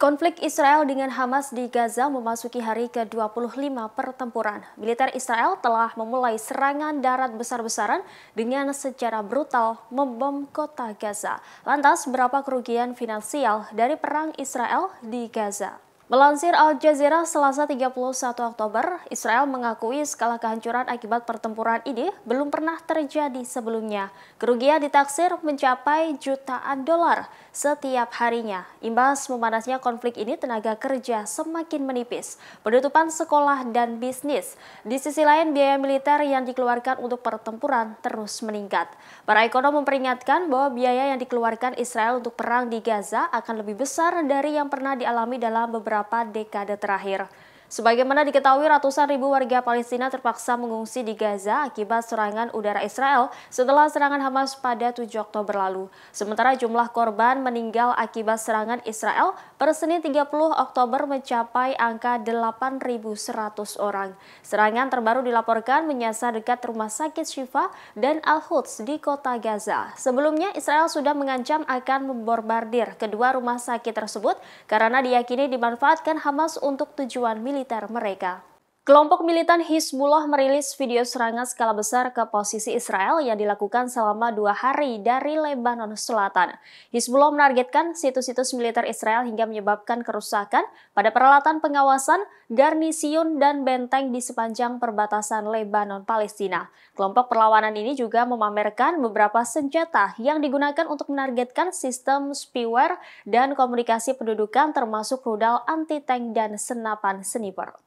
Konflik Israel dengan Hamas di Gaza memasuki hari ke-25 pertempuran. Militer Israel telah memulai serangan darat besar-besaran dengan secara brutal membom kota Gaza. Lantas, berapa kerugian finansial dari perang Israel di Gaza? Melansir Al Jazeera Selasa 31 Oktober, Israel mengakui skala kehancuran akibat pertempuran ini belum pernah terjadi sebelumnya. Kerugian ditaksir mencapai jutaan dolar setiap harinya. Imbas memanasnya konflik ini, tenaga kerja semakin menipis, penutupan sekolah dan bisnis. Di sisi lain, biaya militer yang dikeluarkan untuk pertempuran terus meningkat. Para ekonom memperingatkan bahwa biaya yang dikeluarkan Israel untuk perang di Gaza akan lebih besar dari yang pernah dialami dalam beberapa dekade terakhir. Sebagaimana diketahui, ratusan ribu warga Palestina terpaksa mengungsi di Gaza akibat serangan udara Israel setelah serangan Hamas pada 7 Oktober lalu. Sementara jumlah korban meninggal akibat serangan Israel per Senin 30 Oktober mencapai angka 8.100 orang. Serangan terbaru dilaporkan menyasar dekat rumah sakit Shifa dan Al-Quds di kota Gaza. Sebelumnya, Israel sudah mengancam akan membombardir kedua rumah sakit tersebut karena diyakini dimanfaatkan Hamas untuk tujuan militer mereka. Kelompok militan Hizbullah merilis video serangan skala besar ke posisi Israel yang dilakukan selama 2 hari dari Lebanon Selatan. Hizbullah menargetkan situs-situs militer Israel hingga menyebabkan kerusakan pada peralatan pengawasan, garnisun, dan benteng di sepanjang perbatasan Lebanon-Palestina. Kelompok perlawanan ini juga memamerkan beberapa senjata yang digunakan untuk menargetkan sistem spyware dan komunikasi pendudukan termasuk rudal anti-tank dan senapan sniper.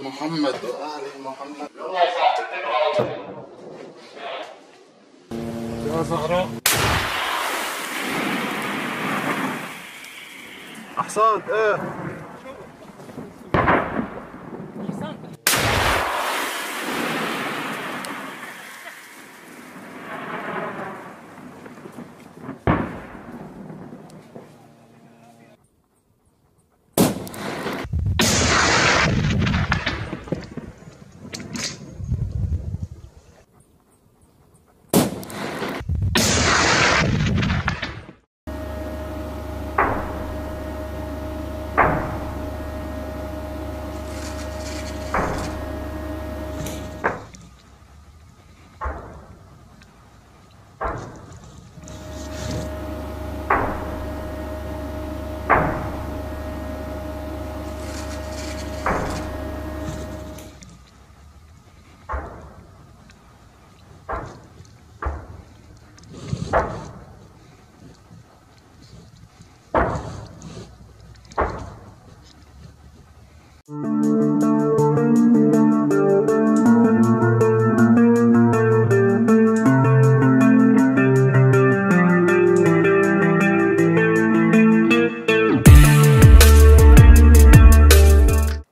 محمد وآل محمد يا زهراء أحسنت إيه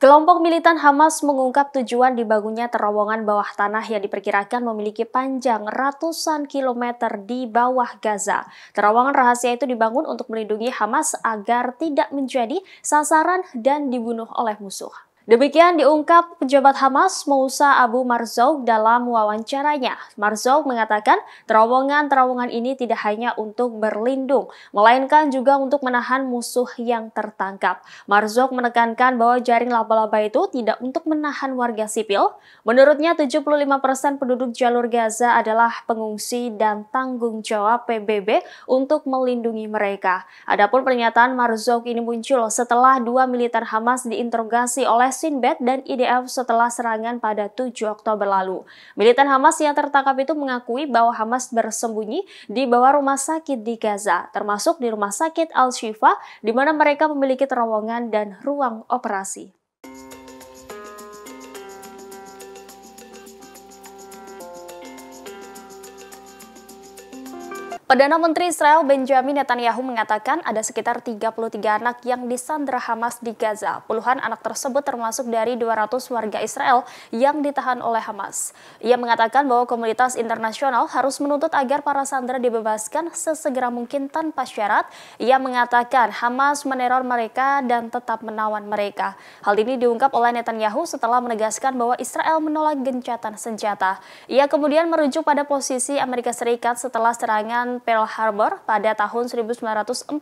Kelompok militan Hamas mengungkap tujuan dibangunnya terowongan bawah tanah yang diperkirakan memiliki panjang ratusan kilometer di bawah Gaza. Terowongan rahasia itu dibangun untuk melindungi Hamas agar tidak menjadi sasaran dan dibunuh oleh musuh. Demikian diungkap pejabat Hamas Moussa Abu Marzouk dalam wawancaranya. Marzouk mengatakan terowongan ini tidak hanya untuk berlindung, melainkan juga untuk menahan musuh yang tertangkap. Marzouk menekankan bahwa jaring laba-laba itu tidak untuk menahan warga sipil. Menurutnya 75% penduduk jalur Gaza adalah pengungsi dan tanggung jawab PBB untuk melindungi mereka. Adapun pernyataan Marzouk ini muncul setelah 2 militer Hamas diinterogasi oleh Shin Bet dan IDF setelah serangan pada 7 Oktober lalu. Militan Hamas yang tertangkap itu mengakui bahwa Hamas bersembunyi di bawah rumah sakit di Gaza, termasuk di rumah sakit Al-Shifa, di mana mereka memiliki terowongan dan ruang operasi. Perdana Menteri Israel Benjamin Netanyahu mengatakan ada sekitar 33 anak yang disandra Hamas di Gaza. Puluhan anak tersebut termasuk dari 200 warga Israel yang ditahan oleh Hamas. Ia mengatakan bahwa komunitas internasional harus menuntut agar para sandera dibebaskan sesegera mungkin tanpa syarat. Ia mengatakan Hamas meneror mereka dan tetap menawan mereka. Hal ini diungkap oleh Netanyahu setelah menegaskan bahwa Israel menolak gencatan senjata. Ia kemudian merujuk pada posisi Amerika Serikat setelah serangan Pearl Harbor pada tahun 1941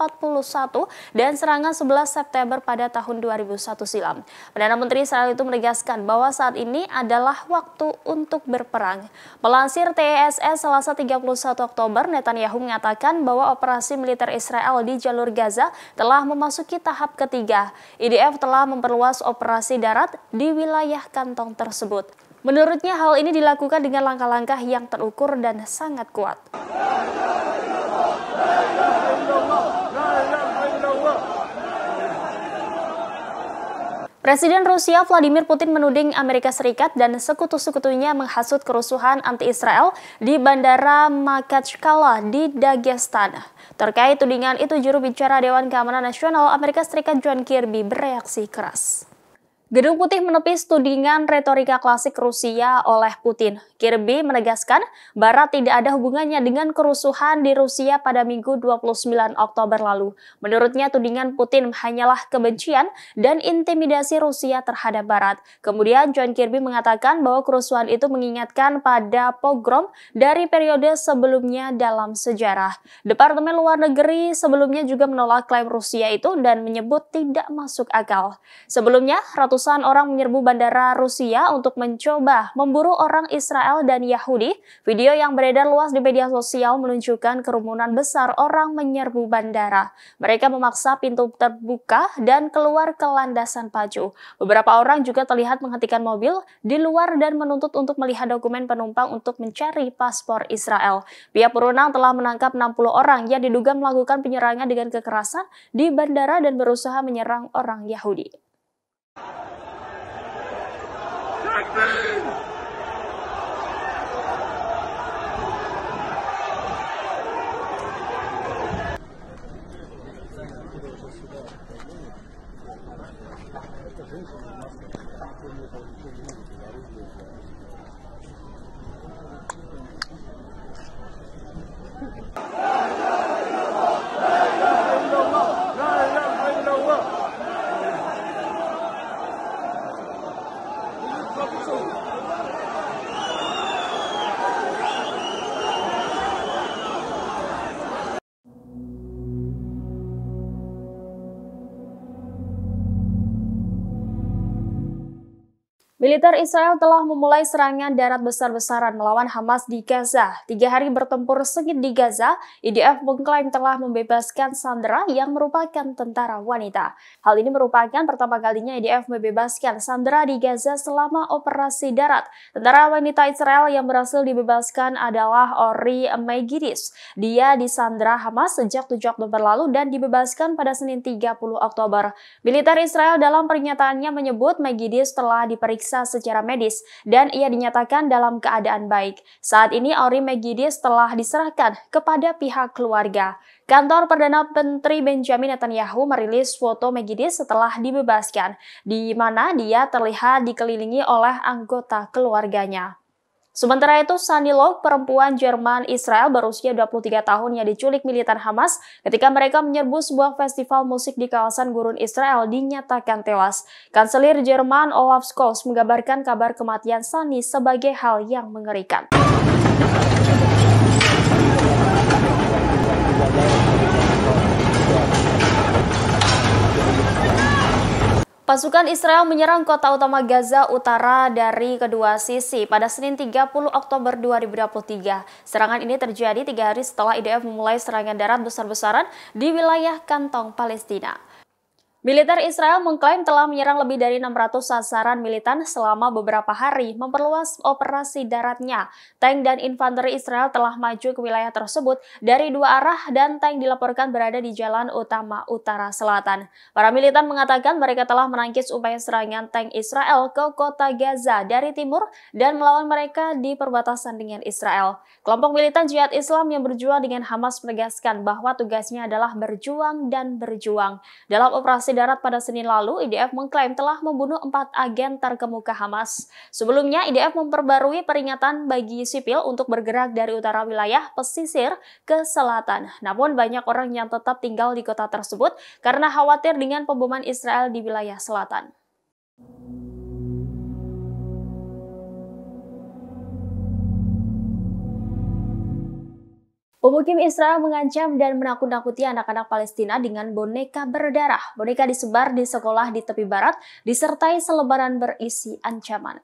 dan serangan 11 September pada tahun 2001 silam. Perdana Menteri Israel itu menegaskan bahwa saat ini adalah waktu untuk berperang. Melansir TESS Selasa 31 Oktober, Netanyahu mengatakan bahwa operasi militer Israel di jalur Gaza telah memasuki tahap ketiga. IDF telah memperluas operasi darat di wilayah kantong tersebut. Menurutnya hal ini dilakukan dengan langkah-langkah yang terukur dan sangat kuat. Presiden Rusia Vladimir Putin menuding Amerika Serikat dan sekutu-sekutunya menghasut kerusuhan anti-Israel di Bandara Makhachkala di Dagestan. Terkait tudingan itu, juru bicara Dewan Keamanan Nasional Amerika Serikat John Kirby bereaksi keras. Gedung Putih menepis tudingan retorika klasik Rusia oleh Putin. Kirby menegaskan Barat tidak ada hubungannya dengan kerusuhan di Rusia pada Minggu 29 Oktober lalu. Menurutnya tudingan Putin hanyalah kebencian dan intimidasi Rusia terhadap Barat. Kemudian John Kirby mengatakan bahwa kerusuhan itu mengingatkan pada pogrom dari periode sebelumnya dalam sejarah. Departemen Luar Negeri sebelumnya juga menolak klaim Rusia itu dan menyebut tidak masuk akal. Sebelumnya, ratusan orang menyerbu bandara Rusia untuk mencoba memburu orang Israel dan Yahudi. Video yang beredar luas di media sosial menunjukkan kerumunan besar orang menyerbu bandara. Mereka memaksa pintu terbuka dan keluar ke landasan pacu. Beberapa orang juga terlihat menghentikan mobil di luar dan menuntut untuk melihat dokumen penumpang untuk mencari paspor Israel. Pihak berwenang telah menangkap 60 orang yang diduga melakukan penyerangan dengan kekerasan di bandara dan berusaha menyerang orang Yahudi. Militer Israel telah memulai serangan darat besar-besaran melawan Hamas di Gaza. 3 hari bertempur sengit di Gaza, IDF mengklaim telah membebaskan sandera yang merupakan tentara wanita. Hal ini merupakan pertama kalinya IDF membebaskan sandera di Gaza selama operasi darat. Tentara wanita Israel yang berhasil dibebaskan adalah Ori Megidis. Dia disandera Hamas sejak 7 Oktober lalu dan dibebaskan pada Senin 30 Oktober. Militer Israel dalam pernyataannya menyebut Megidis telah diperiksa secara medis dan ia dinyatakan dalam keadaan baik. Saat ini Ori Megidis telah diserahkan kepada pihak keluarga. Kantor Perdana Menteri Benjamin Netanyahu merilis foto Megidis setelah dibebaskan, di mana dia terlihat dikelilingi oleh anggota keluarganya. Sementara itu, Sunny Lok, perempuan Jerman Israel berusia 23 tahun yang diculik militan Hamas ketika mereka menyerbu sebuah festival musik di kawasan gurun Israel dinyatakan tewas. Kanselir Jerman Olaf Scholz menggambarkan kabar kematian Sunny sebagai hal yang mengerikan. Pasukan Israel menyerang kota utama Gaza Utara dari kedua sisi pada Senin 30 Oktober 2023. Serangan ini terjadi 3 hari setelah IDF memulai serangan darat besar-besaran di wilayah kantong Palestina. Militer Israel mengklaim telah menyerang lebih dari 600 sasaran militan selama beberapa hari, memperluas operasi daratnya. Tank dan infanteri Israel telah maju ke wilayah tersebut dari dua arah dan tank dilaporkan berada di jalan utama utara selatan. Para militan mengatakan mereka telah menangkis upaya serangan tank Israel ke kota Gaza dari timur dan melawan mereka di perbatasan dengan Israel. Kelompok militan jihad Islam yang berjuang dengan Hamas menegaskan bahwa tugasnya adalah berjuang dan berjuang. Dalam operasi darat pada Senin lalu, IDF mengklaim telah membunuh 4 agen terkemuka Hamas. Sebelumnya, IDF memperbarui peringatan bagi sipil untuk bergerak dari utara wilayah pesisir ke selatan. Namun, banyak orang yang tetap tinggal di kota tersebut karena khawatir dengan pemboman Israel di wilayah selatan. Pemukim Israel mengancam dan menakut-nakuti anak-anak Palestina dengan boneka berdarah. Boneka disebar di sekolah di tepi barat, disertai selebaran berisi ancaman.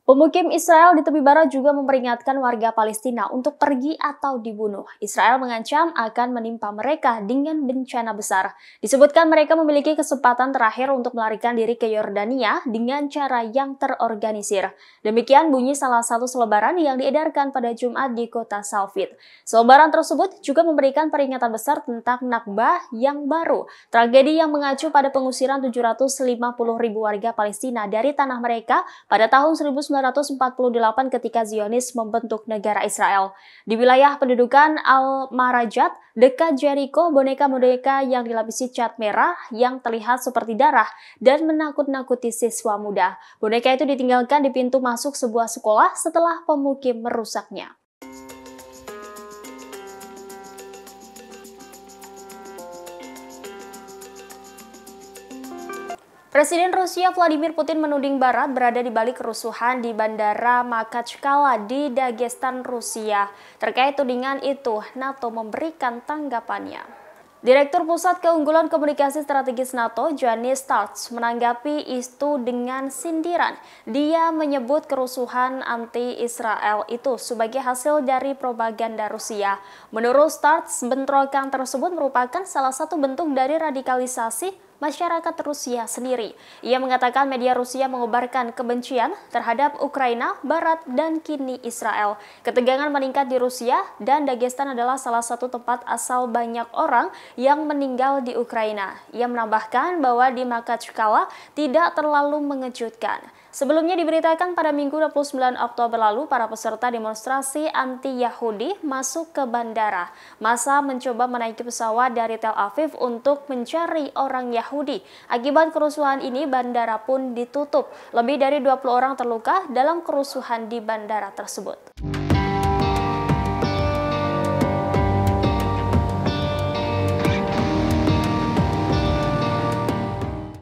Pemukim Israel di tepi barat juga memperingatkan warga Palestina untuk pergi atau dibunuh. Israel mengancam akan menimpa mereka dengan bencana besar. Disebutkan mereka memiliki kesempatan terakhir untuk melarikan diri ke Yordania dengan cara yang terorganisir. Demikian bunyi salah satu selebaran yang diedarkan pada Jumat di kota Salfit. Selebaran tersebut juga memberikan peringatan besar tentang Nakba yang baru, tragedi yang mengacu pada pengusiran 750.000 warga Palestina dari tanah mereka pada tahun 1948 ketika Zionis membentuk negara Israel. Di wilayah pendudukan Al-Marajat, dekat Jericho, boneka-boneka yang dilapisi cat merah yang terlihat seperti darah dan menakut-nakuti siswa muda. Boneka itu ditinggalkan di pintu masuk sebuah sekolah setelah pemukim merusaknya. Presiden Rusia Vladimir Putin menuding Barat berada di balik kerusuhan di Bandara Makhachkala di Dagestan, Rusia. Terkait tudingan itu, NATO memberikan tanggapannya. Direktur Pusat Keunggulan Komunikasi Strategis NATO, Janis Starts, menanggapi itu dengan sindiran. Dia menyebut kerusuhan anti-Israel itu sebagai hasil dari propaganda Rusia. Menurut Starts, bentrokan tersebut merupakan salah satu bentuk dari radikalisasi masyarakat Rusia sendiri. Ia mengatakan media Rusia mengobarkan kebencian terhadap Ukraina, Barat, dan kini Israel. Ketegangan meningkat di Rusia dan Dagestan adalah salah satu tempat asal banyak orang yang meninggal di Ukraina. Ia menambahkan bahwa di Makhachkala tidak terlalu mengejutkan. Sebelumnya diberitakan pada Minggu 29 Oktober lalu, para peserta demonstrasi anti-Yahudi masuk ke bandara. Massa mencoba menaiki pesawat dari Tel Aviv untuk mencari orang Yahudi. Akibat kerusuhan ini, bandara pun ditutup. Lebih dari 20 orang terluka dalam kerusuhan di bandara tersebut.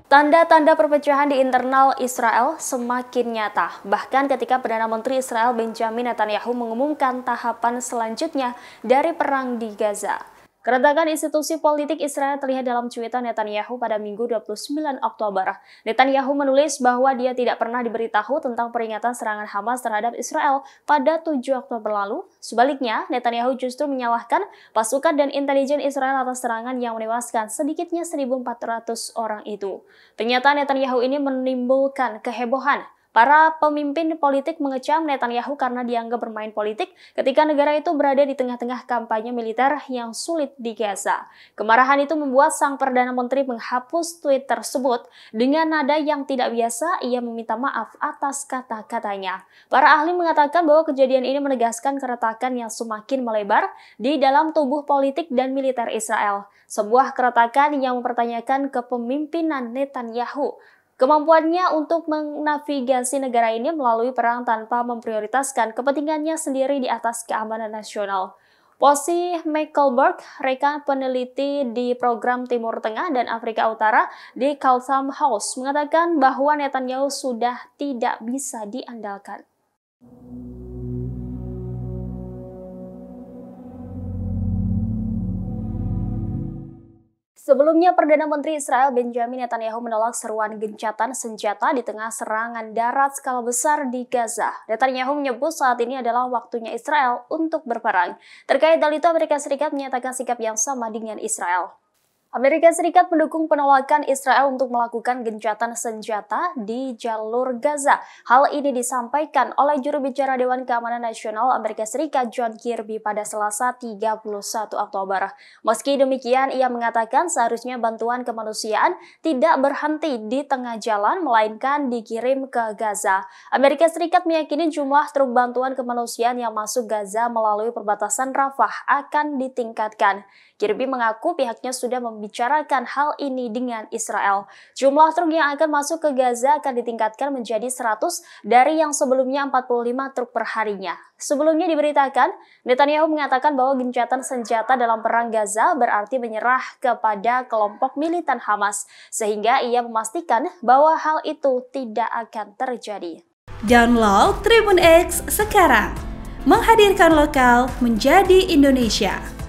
Tanda-tanda perpecahan di internal Israel semakin nyata, bahkan ketika Perdana Menteri Israel Benjamin Netanyahu mengumumkan tahapan selanjutnya dari perang di Gaza. Keretakan institusi politik Israel terlihat dalam cuitan Netanyahu pada Minggu 29 Oktober. Netanyahu menulis bahwa dia tidak pernah diberitahu tentang peringatan serangan Hamas terhadap Israel pada 7 Oktober lalu. Sebaliknya, Netanyahu justru menyalahkan pasukan dan intelijen Israel atas serangan yang menewaskan sedikitnya 1.400 orang itu. Pernyataan Netanyahu ini menimbulkan kehebohan. Para pemimpin politik mengecam Netanyahu karena dianggap bermain politik ketika negara itu berada di tengah-tengah kampanye militer yang sulit di Gaza. Kemarahan itu membuat sang Perdana Menteri menghapus tweet tersebut dengan nada yang tidak biasa. Ia meminta maaf atas kata-katanya. Para ahli mengatakan bahwa kejadian ini menegaskan keretakan yang semakin melebar di dalam tubuh politik dan militer Israel. Sebuah keretakan yang mempertanyakan kepemimpinan Netanyahu. Kemampuannya untuk menavigasi negara ini melalui perang tanpa memprioritaskan kepentingannya sendiri di atas keamanan nasional. Possi Michaelberg, rekan peneliti di program Timur Tengah dan Afrika Utara di Chatham House, mengatakan bahwa Netanyahu sudah tidak bisa diandalkan. Sebelumnya, Perdana Menteri Israel Benjamin Netanyahu menolak seruan gencatan senjata di tengah serangan darat skala besar di Gaza. Netanyahu menyebut saat ini adalah waktunya Israel untuk berperang. Terkait hal itu, Amerika Serikat menyatakan sikap yang sama dengan Israel. Amerika Serikat mendukung penolakan Israel untuk melakukan gencatan senjata di jalur Gaza. Hal ini disampaikan oleh juru bicara Dewan Keamanan Nasional Amerika Serikat John Kirby pada Selasa 31 Oktober. Meski demikian, ia mengatakan seharusnya bantuan kemanusiaan tidak berhenti di tengah jalan, melainkan dikirim ke Gaza. Amerika Serikat meyakini jumlah truk bantuan kemanusiaan yang masuk Gaza melalui perbatasan Rafah akan ditingkatkan. Kirby mengaku pihaknya sudah membicarakan hal ini dengan Israel. Jumlah truk yang akan masuk ke Gaza akan ditingkatkan menjadi 100 dari yang sebelumnya 45 truk per harinya. Sebelumnya diberitakan, Netanyahu mengatakan bahwa gencatan senjata dalam perang Gaza berarti menyerah kepada kelompok militan Hamas, sehingga ia memastikan bahwa hal itu tidak akan terjadi. Download Tribun X sekarang, menghadirkan lokal menjadi Indonesia.